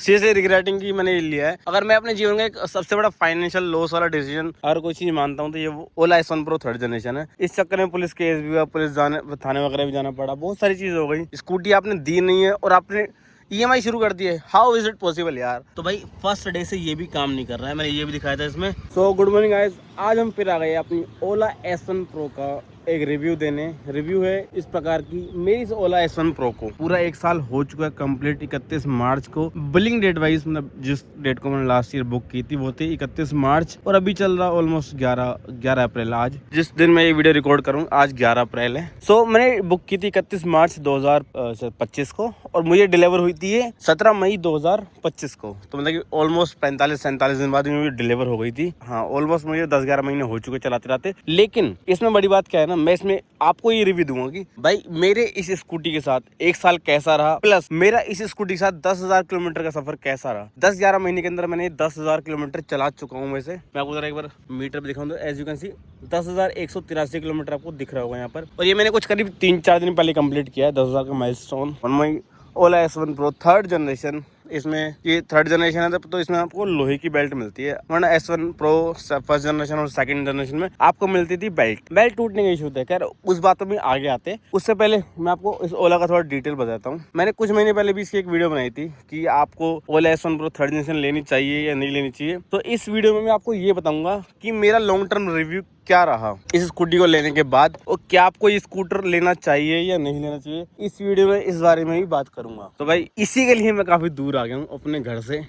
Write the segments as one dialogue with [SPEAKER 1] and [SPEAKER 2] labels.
[SPEAKER 1] Seriously regretting की मैंने ये लिया है। अगर मैं अपने जीवन का एक सबसे बड़ा फाइनेंशियल लॉस वाला डिसीजन अगर कोई चीज मानता हूँ तो ये ओला S1 Pro 3rd जनरेशन है। इस चक्कर में पुलिस केस भी हुआ, पुलिस थाने वगैरह भी जाना पड़ा, बहुत सारी चीज हो गई। स्कूटी आपने दी नहीं है और आपने EMI शुरू कर दी है। हाउ इज इट पॉसिबल यार। तो भाई फर्स्ट डे से ये भी काम नहीं कर रहा है, मैंने ये भी दिखाया था इसमें। सो गुड मॉर्निंग गाइस, आज हम फिर आ गए अपनी ओला S1 Pro का एक रिव्यू देने। रिव्यू है इस प्रकार की, मेरी इस ओला S1 Pro को पूरा 1 साल हो चुका है कंप्लीट। 31 मार्च को बिलिंग डेट वाइज, मतलब जिस डेट को मैंने लास्ट ईयर बुक की थी वो थी 31 मार्च और अभी चल रहा ऑलमोस्ट 11 अप्रैल। आज जिस दिन मैं ये वीडियो रिकॉर्ड करूँ आज 11 अप्रैल है। सो मैंने बुक की थी 31 मार्च 2025 को और मुझे डिलीवर हुई थी 17 मई 2025 को। तो मतलब कि ऑलमोस्ट 45-47 दिन बाद मुझे डिलीवर हो गई थी। हाँ, ऑलमोस्ट मुझे 10-11 महीने हो चुके चलाते रहते। लेकिन इसमें बड़ी बात क्या है ना, मैं इसमें आपको ये रिव्यू दूंगा कि भाई मेरे इस स्कूटी के साथ 1 साल कैसा रहा, प्लस मेरा इस स्कूटी के साथ 10,000 किलोमीटर का सफर कैसा रहा। 10-11 महीने के अंदर मैंने 10,000 किलोमीटर चला चुका हूँ। वैसे मैं आपको जरा एक बार मीटर पे दिखाऊं तो as you can see 10,183 kilometre आपको दिख रहा होगा यहाँ पर। और ये मैंने कुछ करीब 3-4 दिन पहले कंप्लीट किया है 10,000 का milestone on my Ola S1 Pro 3rd generation. इसमें ये 3rd जनरेशन है तो इसमें आपको लोहे की बेल्ट मिलती है, वरना S1 Pro 1st जनरेशन और 2nd जनरेशन में आपको मिलती थी बेल्ट टूटने का इशू था। खैर उस बातों में आगे आते, उससे पहले मैं आपको इस ओला का थोड़ा डिटेल बताता हूँ। मैंने कुछ महीने पहले भी इसकी एक वीडियो बनाई थी कि आपको ओला S1 Pro 3rd जनरेशन लेनी चाहिए या नहीं लेनी चाहिए। तो इस वीडियो में मैं आपको ये बताऊंगा कि मेरा लॉन्ग टर्म रिव्यू क्या रहा इस स्कूटी को लेने के बाद, और क्या आपको ये स्कूटर लेना चाहिए या नहीं लेना चाहिए। इस वीडियो में इस बारे में ही बात करूंगा। तो भाई इसी के लिए मैं काफी दूर आ गया हूँ अपने घर से।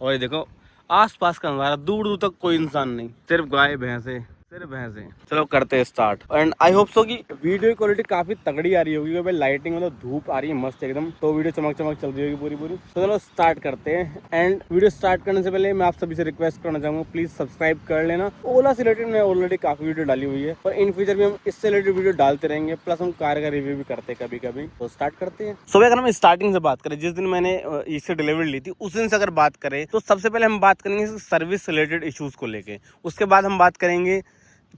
[SPEAKER 1] और ये देखो आसपास का नजारा, दूर दूर तक कोई इंसान नहीं, सिर्फ गाय भैंसे। चलो करते हैं start. And I hope so कि वीडियो की क्वालिटी काफी तगड़ी आ रही होगी, भाई लाइटिंग मतलब धूप आ रही है मस्त एकदम, तो वीडियो चमक चल रही होगी पूरी। तो चलो स्टार्ट करते हैं। एंड वीडियो स्टार्ट करने से पहले मैं आप सभी से रिक्वेस्ट करना चाहूंगा, प्लीज सब्सक्राइब कर लेना। ओला से रिलेटेड मैंने ऑलरेडी काफी वीडियो डाली हुई है और इन फ्यूचर भी हम इससे रिलेटेड वीडियो डालते रहेंगे, प्लस हम कार का रिव्यू भी करते हैं कभी। तो स्टार्ट करते हैं। सो अगर हम स्टार्टिंग से बात करें, जिस दिन मैंने इससे डिलीवरी ली थी उस दिन से अगर बात करें तो सबसे पहले हम बात करेंगे सर्विस रिलेटेड इश्यूज को लेके। उसके बाद हम बात करेंगे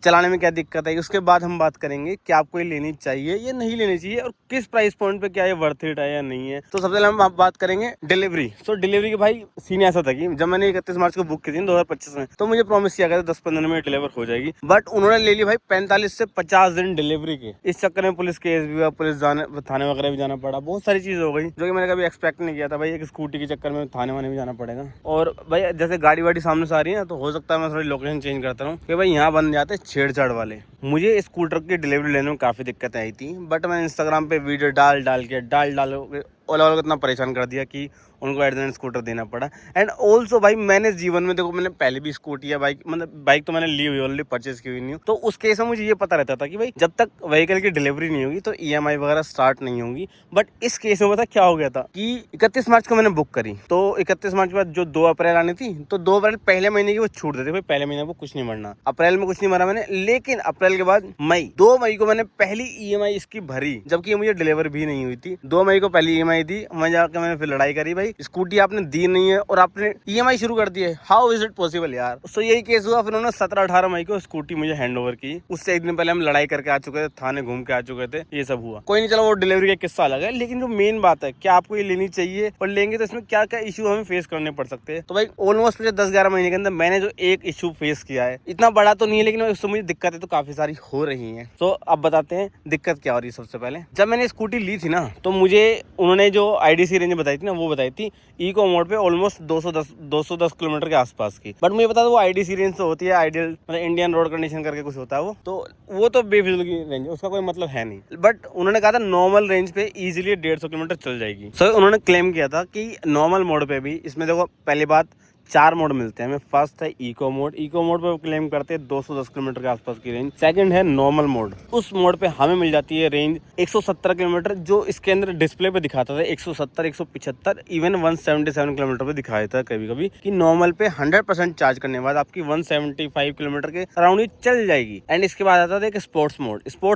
[SPEAKER 1] चलाने में क्या दिक्कत है। उसके बाद हम बात करेंगे कि आपको ये लेनी चाहिए या नहीं लेनी चाहिए और किस प्राइस पॉइंट पे क्या ये वर्थ इट है या नहीं है। तो सबसे पहले हम बात करेंगे डिलीवरी। सो डिलीवरी के भाई सीन ऐसा था कि जब मैंने 31 मार्च को बुक की थी 2025 में, तो मुझे प्रॉमिस किया गया था 10-15 दिन में डिलीवर हो जाएगी, बट उन्होंने ले ली भाई 45 से 50 दिन डिलीवरी के। इस चक्कर में पुलिस केस भी हुआ, पुलिस थाने वगैरह भी जाना पड़ा, बहुत सारी चीज हो गई जो कि मैंने कभी एक्सपेक्ट नहीं किया था भाई, एक स्कूटी के चक्कर में थाने वाने भी जाना पड़ेगा। और भाई जैसे गाड़ी वाड़ी सामने से आ रही है तो हो सकता है मैं थोड़ी लोकेशन चेंज करता हूँ कि भाई यहाँ बन जाते छेड़छाड़ वाले। मुझे स्कूटर की डिलीवरी लेने में काफ़ी दिक्कत आई थी, बट मैंने इंस्टाग्राम पे वीडियो डाल ओला वालों को इतना परेशान कर दिया कि उनको एट द एंड स्कूटर देना पड़ा। एंड ऑल्सो भाई मैंने जीवन में देखो, मैंने पहले भी स्कूटी या बाइक तो मैंने ली हुई, ऑलरेडी परचेज की हुई नहीं, तो उस केस में मुझे ये पता रहता था कि भाई जब तक व्हीकल की डिलीवरी नहीं होगी तो EMI वगैरह स्टार्ट नहीं होंगी। बट इस केस में पता क्या हो गया था कि 31 मार्च को मैंने बुक करी, तो 31 मार्च के बाद जो 2 अप्रैल आनी थी, तो 2 अप्रैल पहले महीने की वो छूट देते भाई, पहले महीने को कुछ नहीं मरना। अप्रैल में कुछ नहीं मरा मैंने, लेकिन अप्रैल के बाद 2 मई को मैंने पहली EMI इसकी भरी, जबकि मुझे डिलीवर भी नहीं हुई थी। 2 मई को पहली EMI दी, मैं जाकर मैंने फिर लड़ाई करी, भाई स्कूटी आपने दी नहीं है और आपने EMI शुरू कर दी है, हाउ इज इट पॉसिबल यार। सो यही केस हुआ। फिर उन्होंने 17-18 मई को स्कूटी मुझे हैंड ओवर की। उससे एक दिन पहले हम लड़ाई करके आ चुके थे, थाने घूम के आ चुके थे, ये सब हुआ। कोई नहीं, चलो वो डिलीवरी का किस्सा अलग है, लेकिन जो मेन बात है क्या आपको ये लेनी चाहिए और लेंगे तो इसमें क्या क्या इशू हमें फेस करने पड़ सकते हैं। तो भाई ऑलमोस्ट मुझे 10-11 महीने के अंदर मैंने जो एक इशू फेस किया है, इतना बड़ा तो नहीं है लेकिन उससे मुझे दिक्कतें तो काफी सारी हो रही है। तो अब बताते हैं दिक्कत क्या हो रही है। सबसे पहले जब मैंने स्कूटी ली थी ना, तो मुझे उन्होंने जो IDC रेंज बताई थी ना, वो बताई थी इको मोड पे ऑलमोस्ट 210 किलोमीटर के आसपास की। बट मुझे पता था वो IDC रेंज तो होती है आइडियल, मतलब इंडियन रोड कंडीशन करके कुछ होता है वो तो बेफिजूल की रेंज है, उसका कोई मतलब है नहीं। बट उन्होंने कहा था नॉर्मल रेंज पे इजीली 150 किलोमीटर चल जाएगी। सो उन्होंने क्लेम किया था कि नॉर्मल मोड पे भी, इसमें देखो पहली बात 4 मोड मिलते हैं हमें। फर्स्ट है इको मोड पे वो क्लेम करते हैं 210 किलोमीटर के आसपास की रेंज। सेकंड है नॉर्मल मोड, उस मोड पे हमें मिल जाती है रेंज 170 किलोमीटर, जो इसके अंदर डिस्प्ले पे दिखाता था 170, 175, इवन 177 किलोमीटर पे दिखाया था कभी कभी कि नॉर्मल पे 100% चार्ज करने के बाद आपकी 175 किलोमीटर के अराउंड ही चल जाएगी। एंड इसके बाद आता था एक स्पोर्ट्स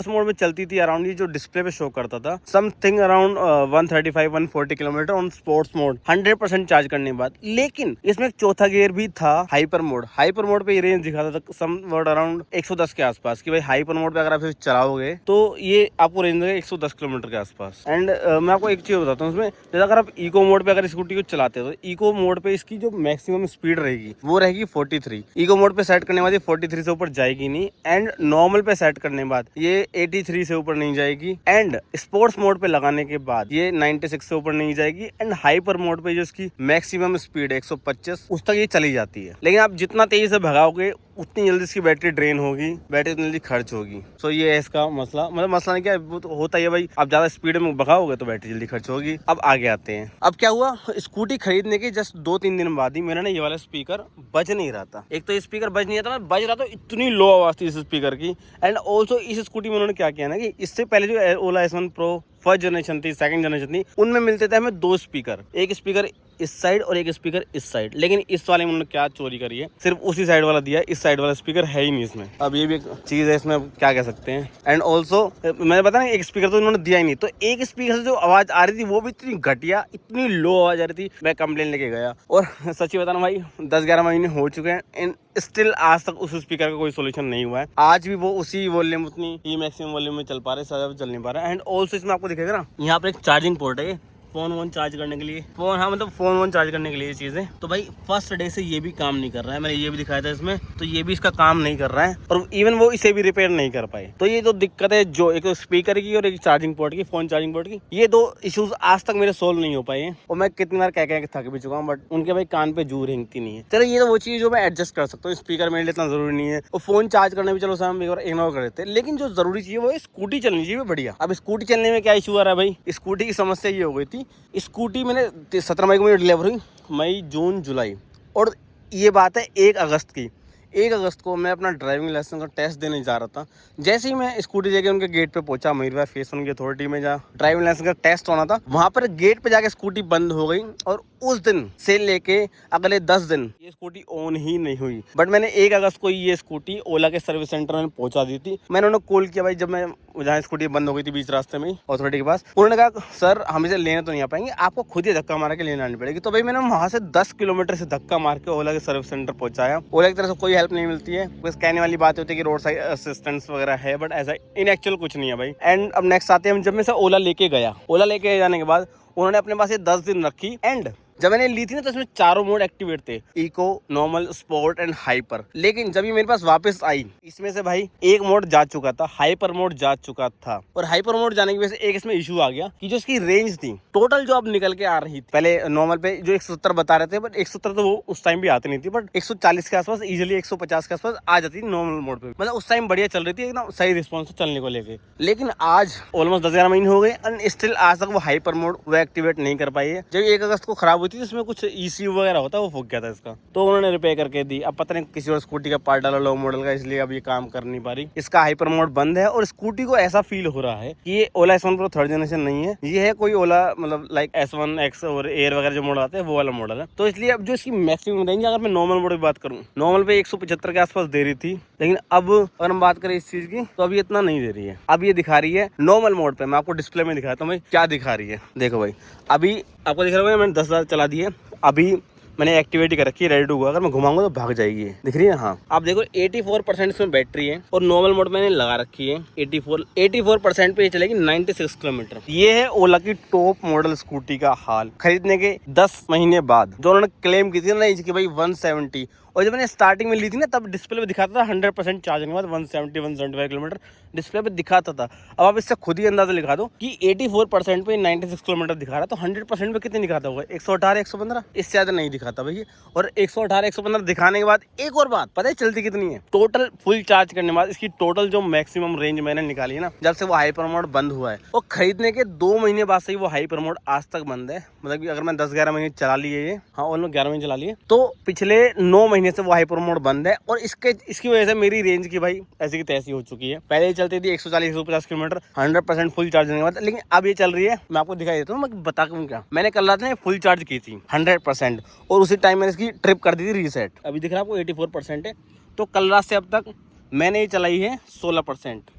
[SPEAKER 1] मोड में चलती थी अराउंड ये जो डिस्प्ले पे शो करता था something around 135-140 kilometre on sports mode 100% charge करने के बाद। लेकिन इसमें चौथा गियर भी था हाइपर मोड पे ये रेंज दिखाता था समवॉट अराउंड 110 के आसपास कि भाई हाइपर मोड पे अगर आप इसे चलाओगे तो ये आपको रेंज देगा 110 किलोमीटर के आसपास। एंड मैं आपको एक चीज बताता हूँ उसमें, जैसे अगर आप इको मोड पे अगर स्कूटी को चलाते हो तो इको मोड पे इसकी जो मैक्सिमम स्पीड रहेगी वो रहेगी 43। इको मोड पे सेट करने के बाद ये 43 से ऊपर जाएगी नहीं, एंड नॉर्मल पे सेट करने के बाद ये 83 से ऊपर नहीं जाएगी, एंड स्पोर्ट्स मोड पे लगाने के बाद ये 96 से ऊपर नहीं जाएगी, एंड हाइपर मोड पे जो इसकी मैक्सिमम स्पीड है 125 उस तक ये चली जाती है। लेकिन आप जितना तेजी से भगाओगे उतनी जल्दी इसकी बैटरी ड्रेन होगी, बैटरी उतनी जल्दी खर्च होगी। सो ये है इसका मसला, मतलब मसला नहीं क्या वो तो होता ही है भाई, आप ज्यादा स्पीड में भगाओगे तो बैटरी जल्दी खर्च होगी। अब आगे आते हैं, अब क्या हुआ, स्कूटी खरीदने के जस्ट 2-3 दिन बाद ही मेरा ना ये वाला स्पीकर बज नहीं रहा था। एक तो ये स्पीकर बज नहीं रहा था, बज रहा था इतनी लो आवाज थी इस स्पीकर की। एंड ऑल्सो इस स्कूटी में उन्होंने क्या किया ना कि इससे पहले जो ओला S1 Pro फर्स्ट जनरेशन थी, सेकंड जनरेशन थी, उनमें मिलते थे हमें 2 स्पीकर, एक स्पीकर इस साइड और एक स्पीकर इस साइड। लेकिन इस वाले में उन्होंने क्या चोरी करी है, सिर्फ उसी साइड वाला दिया है, इस साइड वाला स्पीकर है ही नहीं इसमें। अब ये भी एक चीज है इसमें, क्या कह सकते हैं। एंड ऑल्सो मैंने बताया ना एक स्पीकर तो उन्होंने दिया ही नहीं, तो एक स्पीकर से जो आवाज आ रही थी वो भी इतनी घटिया, इतनी लो आवाज आ रही थी, मैं कंप्लेन लेके गया। और सच्ची बताना भाई 10-11 महीने हो चुके हैं एंड स्टिल आज तक उस स्पीकर का कोई सोल्यूशन नहीं हुआ है। आज भी वो उसी वॉल्यूम, उतनी ही मैक्सिमम वॉल्यूम में चल पा रहे, ज्यादा चल नहीं पा रहा है। एंड ऑल्सो इसमें आपको दिखेगा ना यहाँ पर एक चार्जिंग पोर्ट है, फोन चार्ज करने के लिए, फोन चार्ज करने के लिए ये चीज़ें। तो भाई फर्स्ट डे से ये भी काम नहीं कर रहा है, मैंने ये भी दिखाया था इसमें, तो ये भी इसका काम नहीं कर रहा है और इवन वो इसे भी रिपेयर नहीं कर पाए। तो ये जो दिक्कत है, जो एक स्पीकर की और एक चार्जिंग पोर्ट की, फोन चार्जिंग पोर्ट की, ये 2 इश्यूज आज तक मेरे सोल्व नहीं हो पाए हैं। और मैं कितनी बार कह थक भी चुका हूँ, बट उनके भाई कान पे जू रेंगती नहीं है। चलो ये तो वो चीज़ जो मैं एडजस्ट कर सकता हूँ, स्पीकर मेरे लिए इतना जरूरी नहीं है, और फोन चार्ज करने भी चलो हम इग्नोर कर देते हैं। लेकिन जो जरूरी चीज़ है वो स्कूटी चलनी चाहिए बढ़िया। अब स्कूटी चलने में क्या इशू आ रहा है भाई, स्कूटी की समस्या ये हो गई थी, स्कूटी मैंने 17 मई को मुझे डिलीवर हुई, मई, जून, जुलाई, और ये बात है 1 अगस्त की। 1 अगस्त को मैं अपना ड्राइविंग लाइसेंस का टेस्ट देने जा रहा था। जैसे ही मैं स्कूटी लेके उनके गेट पे पहुंचा, मयूरविहार फेस 1 की अथॉरिटी में जहाँ ड्राइविंग लाइसेंस का टेस्ट होना था, वहां पर गेट पे जाके स्कूटी बंद हो गई और उस दिन से लेके अगले 10 दिन ये स्कूटी ऑन ही नहीं हुई। बट मैंने 1 अगस्त को ये स्कूटी ओला के सर्विस सेंटर में पहुंचा दी थी। मैंने उन्हें कॉल किया भाई, जब मैं जहाँ स्कूटी बंद हो गई थी बीच रास्ते में अथॉरिटी के पास, उन्होंने कहा सर हम इसे लेने तो नहीं आ पाएंगे, आपको खुद ही धक्का मार के लेने आनी पड़ेगी। तो भाई मैंने वहां से 10 किलोमीटर से धक्का मार के ओला के सर्विस सेंटर पहुंचाया। ओला की तरफ से कोई हेल्प नहीं मिलती है, बस कहने वाली बात होती है कि रोड साइड असिस्टेंस वगैरह है, बट ऐसा इन एक्चुअल कुछ नहीं है भाई। एंड अब नेक्स्ट आते हैं, जब मैं से ओला लेके गया, ओला लेके जाने के बाद उन्होंने अपने पास ये 10 दिन रखी। एंड जब मैंने ली थी ना तो इसमें चारों मोड एक्टिवेट थे, eco, normal, sport and hyper. लेकिन जब ये मेरे पास वापस आई, इसमें से भाई एक मोड जा चुका था, हाइपर मोड जा चुका था। और हाइपर मोड जाने की वजह से एक इसमें इशू आ गया कि जो इसकी रेंज थी टोटल जो अब निकल के आ रही थी, पहले नॉर्मल पे जो 170 बता रहे थे, बट 170 तो वो उस टाइम भी आती नहीं थी, बट 140 के आसपास, इजिली 150 के आसपास आ जाती थी नॉर्मल मोड पे। मतलब उस टाइम बढ़िया चल रही थी, एकदम सही रिस्पॉन्स चलने को लेके। लेकिन आज ऑलमोस्ट 10-11 महीने हो गए एंड स्टिल आज तक वो हाइपर मोड वो एक्टिवेट नहीं कर पाई है। जब 1 अगस्त को खराब हुई थी, इसमें कुछ ECU वगैरह होता है वो फूक गया था इसका, तो उन्होंने रिपेयर करके दी। अब पता नहीं किसी और स्कूटी का पार्ट डाला लो मॉडल का, इसलिए अब ये काम कर नहीं पा रही। इसका हाइपर मोड बंद है और स्कूटी को ऐसा फील हो रहा है कि ये ओला S1 Pro 3rd जनरेशन नहीं है, ये है कोई ओला मतलब लाइक S1 X और एयर वगैरह जो मॉडल आते हैं वो वाला मॉडल है। तो इसलिए अब जो इसकी मैक्सिमम रेंज, अगर मैं नॉर्मल मोड की बात करूँ, नॉर्मल पे 175 के आसपास दे रही थी, लेकिन अब अगर हम बात करें इस चीज की तो अभी इतना नहीं दे रही है। अब ये दिखा रही है नॉर्मल मोड पे। मैं आपको डिस्प्ले में दिखाता हूँ भाई क्या दिखा रही है। देखो भाई अभी आपको दिख रहा है, मैंने 10,000 चला दी है, अभी मैंने एक्टिवेट कर रखी है, रेडी टू गो। अगर मैं घुमाऊंगा तो भाग जाएगी, दिख रही है। हाँ आप देखो 84% इसमें बैटरी है और नॉर्मल मोड मैंने लगा रखी है 84% पे ये चलेगी 96 किलोमीटर। ये है ओला की टॉप मॉडल स्कूटी का हाल खरीदने के 10 महीने बाद। जो उन्होंने क्लेम की थी ना कि भाई 170, और जब मैंने स्टार्टिंग में ली थी ना तब डिस्प्ले पे दिखाता था 100% चार्जिंग के बाद 170-175 किलोमीटर डिस्प्ले पे दिखाता था। अब आप इससे खुद ही अंदाजा लिखा दो कि 84% पे 96 किलोमीटर दिखा रहा है, तो 100% पे कितने दिखाता होगा, 118-115, इससे ज़्यादा नहीं दिखाता भैया। और 118-115 दिखाने के बाद एक और बात पता है चलती कितनी है, टोटल फुल चार्ज करने के बाद इसकी टोटल जो मैक्सिमम रेंज मैंने निकाली है ना, जब से वो हाइपर मोड बंद हुआ है, और खरीदने के 2 महीने बाद से ही वो हाइपर मोड आज तक बंद है। मतलब कि अगर मैं 10-11 महीने चला लिए ये, हाँ ऑलमोस्ट 11 महीने चला लिए, तो पिछले 9 महीने से वो हाइपर मोड बंद है। और इसकी वजह से मेरी रेंज की भाई ऐसी की तैसी हो चुकी है। पहले ही चलती थी 140-150 किलोमीटर 100% फुल चार्ज के बाद, लेकिन अब ये चल रही है, मैं आपको दिखाई देता हूँ, मैं बता दूँ क्या। मैंने कल रात में फुल चार्ज की थी 100% और उसी टाइम मैंने इसकी ट्रिप कर दी थी रीसेट। अभी दिख रहा है आपको 84% है, तो कल रात से अब तक मैंने ये चलाई है 16%।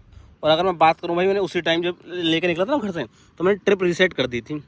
[SPEAKER 1] और अगर मैं बात करूँ भाई, मैंने उसी टाइम जब लेकर निकला था ना घर से, तो मैंने ट्रिप रीसेट कर दी थी।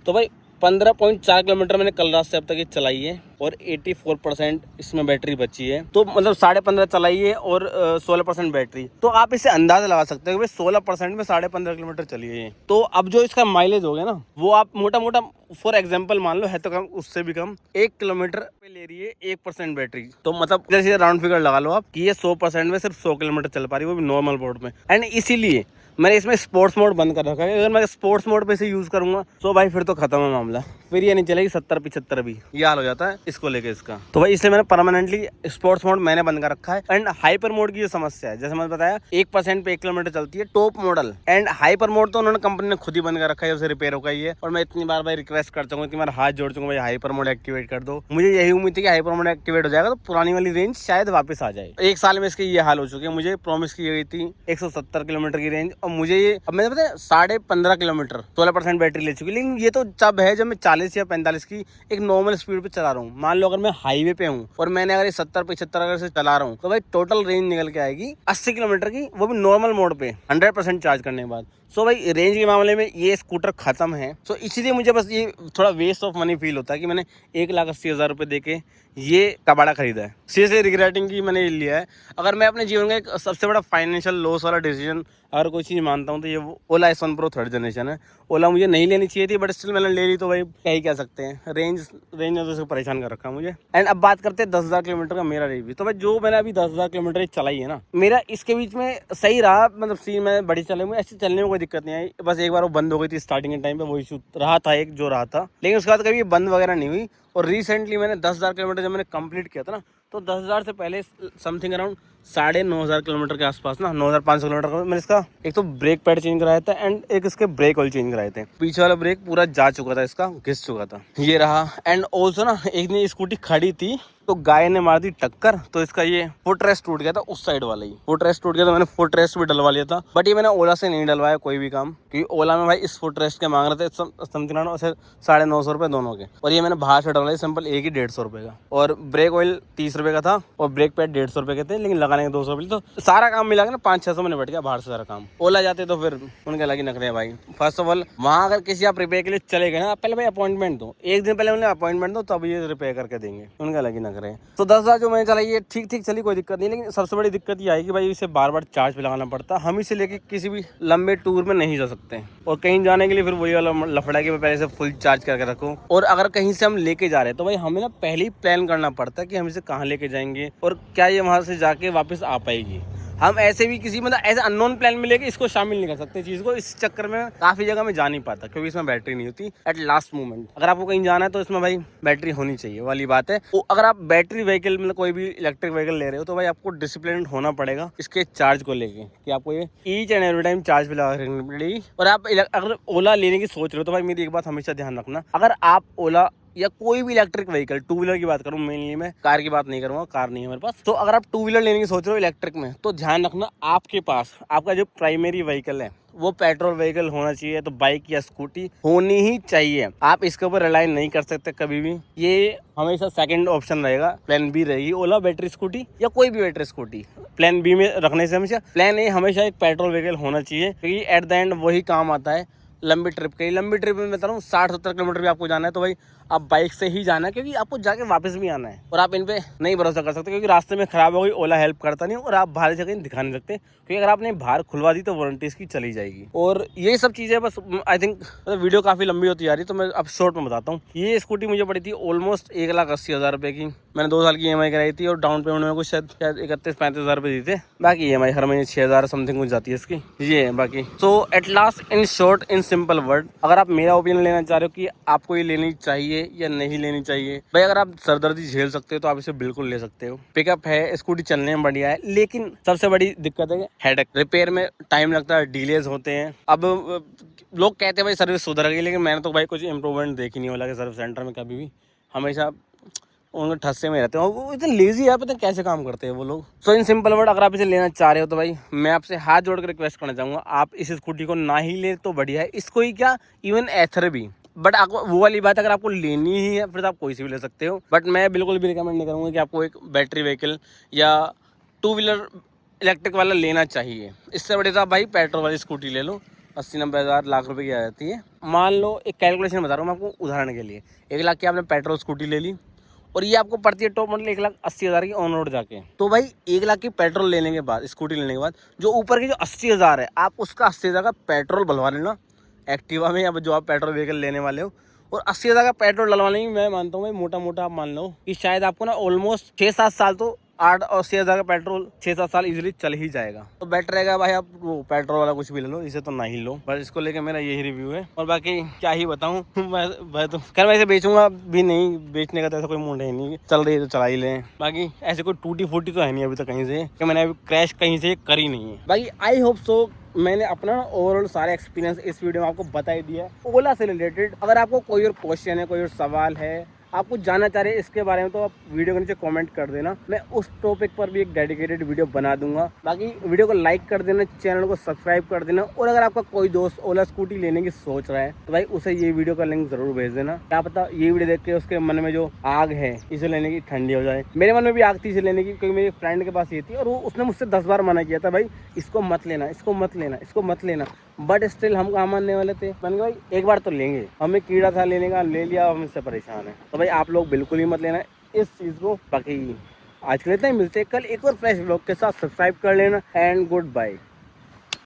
[SPEAKER 1] तो भाई 15.4 किलोमीटर मैंने कल रात से अब तक ये चलाई है और 84% इसमें बैटरी बची है। तो मतलब 15.5 चलाई है और 16% बैटरी। तो आप इसे अंदाजा लगा सकते हो कि 16% में 15.5 किलोमीटर चली है ये। तो अब जो इसका माइलेज हो गया ना, वो आप मोटा मोटा फॉर एग्जाम्पल मान लो, है तो कम, उससे भी कम, 1 किलोमीटर पे ले रही है 1% बैटरी। तो मतलब जैसे राउंड फिगर लगा लो आप कि ये 100% में सिर्फ 100 किलोमीटर चल पा रही है, वो भी नॉर्मल मोड में। एंड इसीलिए मैंने इसमें स्पोर्ट्स मोड बंद कर रखा है। अगर मैं स्पोर्ट्स मोड पे से यूज करूंगा तो भाई फिर तो खत्म है मामला, फिर ये नहीं चलेगी 70-75 भी, ये हाल हो जाता है इसको लेके इसका। तो भाई इसलिए मैंने परमानेंटली स्पोर्ट्स मोड मैंने बंद कर रखा है। एंड हाइपर मोड की जो समस्या है, जैसे मैंने बताया 1% पे 1 किलोमीटर चलती है top model. And hyper mode तो उन्होंने कंपनी ने खुद ही बंद कर रखा है, उसे रिपेयर हो गई है। और मैं इतनी बार भाई रिक्वेस्ट कर चुका हूँ, इतनी बार हाथ जोड़ चुका हूँ, भाई हाइपर मोड एक्टिवेट कर दो। मुझे यही उम्मीद थी कि हाइपर मोड एक्टिवेट हो जाएगा तो पुरानी वाली रेंज शायद वापस आ जाए। 1 साल में इसके ये हाल हो चुके हैं। मुझे प्रॉमिस की गई थी 170 किलोमीटर की रेंज, और मुझे ये अब मैंने पता है 15.5 किलोमीटर 16% बैटरी ले चुकी। लेकिन ये तो जब है जब मैं 40 या 45 की एक नॉर्मल स्पीड पे चला रहा हूँ। मान लो अगर मैं हाईवे पे हूँ और मैंने अगर 70-75 अगर से चला रहा हूँ तो भाई टोटल रेंज निकल के आएगी 80 किलोमीटर की, वो भी नॉर्मल मोड पे 100% चार्ज करने के बाद। सो भाई रेंज के मामले में ये स्कूटर खत्म है। सो इसीलिए मुझे बस ये थोड़ा वेस्ट ऑफ मनी फील होता है कि मैंने 1,80,000 रुपये दे के ये कबाड़ा खरीदा है। सीरियसली रिग्रेटिंग की मैंने ये लिया है। अगर मैं अपने जीवन का एक सबसे बड़ा फाइनेंशियल लॉस वाला डिसीजन अगर कोई चीज़ मानता हूँ तो ये ओला S1 Pro 3rd जनरेशन है। ओला मुझे नहीं लेनी चाहिए थी, बट स्टिल मैंने ले ली। तो भाई क्या ही कह सकते हैं, रेंज ने तो उसको परेशान कर रखा मुझे। एंड अब बात करते हैं 10,000 किलोमीटर का मेरा रिव्यू। तो भाई जो मैंने अभी 10,000 किलोमीटर चलाई है ना, मेरा इसके बीच में सही रहा। मतलब सीन में बड़ी चले हुए ऐसे चलने में कोई दिक्कत नहीं आई। बस एक बार वो बंद हो गई थी स्टार्टिंग के टाइम पे, वो इशू रहा था एक जो रहा था, लेकिन उसके बाद कभी बंद वगैरह नहीं हुई। और रिसेंटली मैंने 10,000 किलोमीटर जब मैंने कंप्लीट किया था ना, तो 10,000 से पहले समथिंग अराउंड 9,500 किलोमीटर के आसपास ना, 9,500 किलोमीटर का मैंने इसका एक तो ब्रेक पैड चेंज कराया था एंड एक इसके ब्रेक ऑयल चेंज कराए थे। पीछे वाला ब्रेक पूरा जा चुका था, इसका घिस चुका था, ये रहा। एंड ऑल्सो ना एक दिन स्कूटी खड़ी थी तो गाय ने मार दी टक्कर, तो इसका ये फुट रेस्ट टूट गया था, उस साइड वाला ही फुट रेस्ट टूट गया। तो मैंने फुट रेस्ट भी डलवा लिया था, बट ये मैंने ओला से नहीं डलवाया कोई भी काम, क्योंकि ओला में भाई इस फुट रेस्ट के मांग रहे थे समथिंग 950 रुपये दोनों के, और ये मैंने बाहर से डलवाया सिंपल एक ही 150 रुपये का। और ब्रेक ऑयल 30 रुपये का था और ब्रेक पैड 150 रुपये के थे, लेकिन लगाने के 200 रुपये। तो सारा काम मिला के ना 500-600 में निपट गया बाहर से सारा काम। ओला जाते तो फिर उनके लगी नखरे हैं भाई। फर्स्ट ऑफ ऑल वहाँ अगर किसी आप रिपेयर के लिए चले गए ना, पहले भाई अपॉइंटमेंट दो, एक दिन पहले उन्हें अपॉइंटमेंट दो, तब ये रिपेयर करके देंगे, उनका लगी नखरे हैं। तो 10,000 जो मैंने चलाई है ठीक चली, कोई दिक्कत नहीं। लेकिन सबसे बड़ी दिक्कत ये आई कि भाई इसे बार बार चार्ज पे लगाना पड़ता है। हम इसे लेके किसी भी लंबे टूर में नहीं जा सकते, और कहीं जाने के लिए फिर वही वाला लफड़ा कि पहले से फुल चार्ज करके रखो। और अगर कहीं से हम लेके जा रहे हैं तो भाई हमें ना पहले ही प्लान करना पड़ता है कि हम इसे कहाँ लेके जाएंगे और क्या ये वहाँ से जाके वापस आ पाएगी। हम ऐसे भी किसी मतलब ऐसे अननोन प्लान में लेके इसको शामिल नहीं कर सकते चीज़ को। इस चक्कर में काफ़ी जगह में जा नहीं पाता, क्योंकि इसमें बैटरी नहीं होती एट लास्ट मोमेंट। अगर आपको कहीं जाना है तो इसमें भाई बैटरी होनी चाहिए वाली बात है। तो अगर आप बैटरी व्हीकल मतलब कोई भी इलेक्ट्रिक व्हीकल ले रहे हो तो भाई आपको डिसिप्लिन होना पड़ेगा इसके चार्ज को लेके, कि आपको ये each and every time charge पे लगा रखनी पड़ेगी। और आप अगर ओला लेने की सोच रहे हो तो भाई मेरी एक बात हमेशा ध्यान रखना, अगर आप ओला या कोई भी इलेक्ट्रिक व्हीकल, टू व्हीलर की बात करूँ मेनली, मैं कार की बात नहीं करूँगा, कार नहीं है मेरे पास। तो अगर आप टू व्हीलर लेने की सोच रहे हो इलेक्ट्रिक में, तो ध्यान रखना आपके पास आपका जो प्राइमरी व्हीकल है वो पेट्रोल व्हीकल होना चाहिए। तो बाइक या स्कूटी होनी ही चाहिए, आप इसके ऊपर रिलाई नहीं कर सकते कभी भी। ये हमेशा सेकंड ऑप्शन रहेगा, प्लान बी रहेगी ओला बैटरी स्कूटी या कोई भी बैटरी स्कूटी। प्लान बी में रखने से हमेशा प्लान ए हमेशा एक पेट्रोल व्हीकल होना चाहिए, क्योंकि एट द एंड वही काम आता है लंबी ट्रिप के। लंबी ट्रिप में बता रहा हूँ 60-70 किलोमीटर भी आपको जाना है तो भाई आप बाइक से ही जाना है, क्योंकि आपको जाके वापस भी आना है। और आप इन पे नहीं भरोसा कर सकते, क्योंकि रास्ते में खराब हो गई ओला हेल्प करता नहीं, और आप बाहर से कहीं दिखा नहीं सकते, क्योंकि अगर आपने बाहर खुलवा दी तो वारंटी इसकी चली जाएगी। और ये सब चीज़ें बस आई थिंक वीडियो काफ़ी लंबी होती जा रही है, तो मैं अब शॉर्ट में बताता हूँ। ये स्कूटी मुझे पड़ी थी ऑलमोस्ट 1,80,000 रुपये की। मैंने 2 साल की EMI कराई थी, और डाउन पेमेंट में कुछ शायद 31-35 रुपये दी थे। बाकी EMI हर महीने 6,000 समथिंग कुछ जाती है इसकी, ये है बाकी। So at last in short in simple word, अगर आप मेरा ओपिनियन लेना चाह रहे हो कि आपको ये लेनी चाहिए या नहीं लेनी चाहिए, भाई अगर आप सरदर्दी झेल सकते हो तो आप इसे बिल्कुल ले सकते हो। पिकअप है, स्कूटी चलने में बढ़िया है, लेकिन सबसे बड़ी दिक्कत है हेडेक, रिपेयर में टाइम लगता है, डिलेज होते हैं। अब लोग कहते हैं भाई सर्विस सुधर गई, लेकिन मैंने तो भाई कुछ इंप्रूवमेंट देखी नहीं ओला के सर्विस सेंटर में कभी भी। हमेशा उनके ठस्से में रहते हैं, वो इतने लेजी है, पता कैसे काम करते हैं वो लोग। सो इन सिंपल वर्ड, अगर आप इसे लेना चाह रहे हो तो भाई मैं आपसे हाथ जोड़ कर रिक्वेस्ट करना चाहूँगा, आप इस स्कूटी को ना ही ले तो बढ़िया है। इसको ही क्या, इवन एथर भी, बट आपको वो वाली बात, अगर आपको लेनी ही है फिर तो आप कोई सी भी ले सकते हो। बट मैं बिल्कुल भी रिकमेंड नहीं करूँगा कि आपको एक बैटरी व्हीकल या टू व्हीलर इलेक्ट्रिक वाला लेना चाहिए। इससे बड़े तो आप भाई पेट्रोल वाली स्कूटी ले लो, 80-90 हज़ार लाख रुपए की आ जाती है। मान लो एक कैलकुलेशन बता रहा हूँ मैं आपको उदाहरण के लिए, 1 लाख की आपने पेट्रोल स्कूटी ले ली और ये आपको पड़ती है टॉप मॉडल 1,80,000 की ऑन रोड जाके। तो भाई 1 लाख की पेट्रोल लेने के बाद, स्कूटी लेने के बाद, जो ऊपर की जो 80,000 है, आप उसका 80,000 का पेट्रोल भरवा लेना एक्टिवा में या जो आप पेट्रोल व्हीकल लेने वाले हो। और 80,000 का पेट्रोल डलवाने में मैं मानता हूँ भाई मोटा मोटा आप मान लो कि शायद आपको ना ऑलमोस्ट 6-7 साल तो 8 और 80,000 का पेट्रोल 6-7 साल इजीली चल ही जाएगा। तो बेटर रहेगा भाई आप वो पेट्रोल वाला कुछ भी ले लो, इसे तो ना ही लो। बस इसको लेके मेरा यही रिव्यू है और बाकी क्या ही बताऊँ मैं तो खैर मैं इसे बेचूंगा भी नहीं, बेचने का तो ऐसा कोई मूड है नहीं, चल रही है तो चला ही लें। बाकी ऐसे कोई टूटी फूटी तो है नहीं अभी तक कहीं से कि मैंने अभी क्रैश कहीं से करी नहीं है। बाकी आई होप सो मैंने अपना ओवरऑल सारा एक्सपीरियंस इस वीडियो में आपको बता ही दिया है ओला से रिलेटेड। अगर आपको कोई और क्वेश्चन है, कोई और सवाल है, आप कुछ जानना चाह रहे हैं इसके बारे में, तो आप वीडियो के नीचे कमेंट कर देना, मैं उस टॉपिक पर भी एक डेडिकेटेड वीडियो बना दूंगा। बाकी वीडियो को लाइक कर देना, चैनल को सब्सक्राइब कर देना और अगर आपका कोई दोस्त ओला स्कूटी लेने की सोच रहा है तो भाई उसे ये वीडियो का लिंक जरूर भेज देना। क्या पता ये वीडियो देख के उसके मन में जो आग है इसे लेने की ठंडी हो जाए। मेरे मन में भी आग थी इसे लेने की, क्योंकि मेरी फ्रेंड के पास ये थी और उसने मुझसे 10 बार मना किया था, भाई इसको मत लेना, इसको मत लेना, इसको मत लेना, बट स्टिल हम कहाँ मानने वाले थे। मैंने कहा भाई एक बार तो लेंगे, हमें कीड़ा था लेने का, ले लिया, हम इससे परेशान है। तो भाई आप लोग बिल्कुल ही मत लेना इस चीज़ को। बाकी आज के लिए इतना ही, मिलते हैं कल एक और फ्रेश व्लॉग के साथ। सब्सक्राइब कर लेना एंड गुड बाय।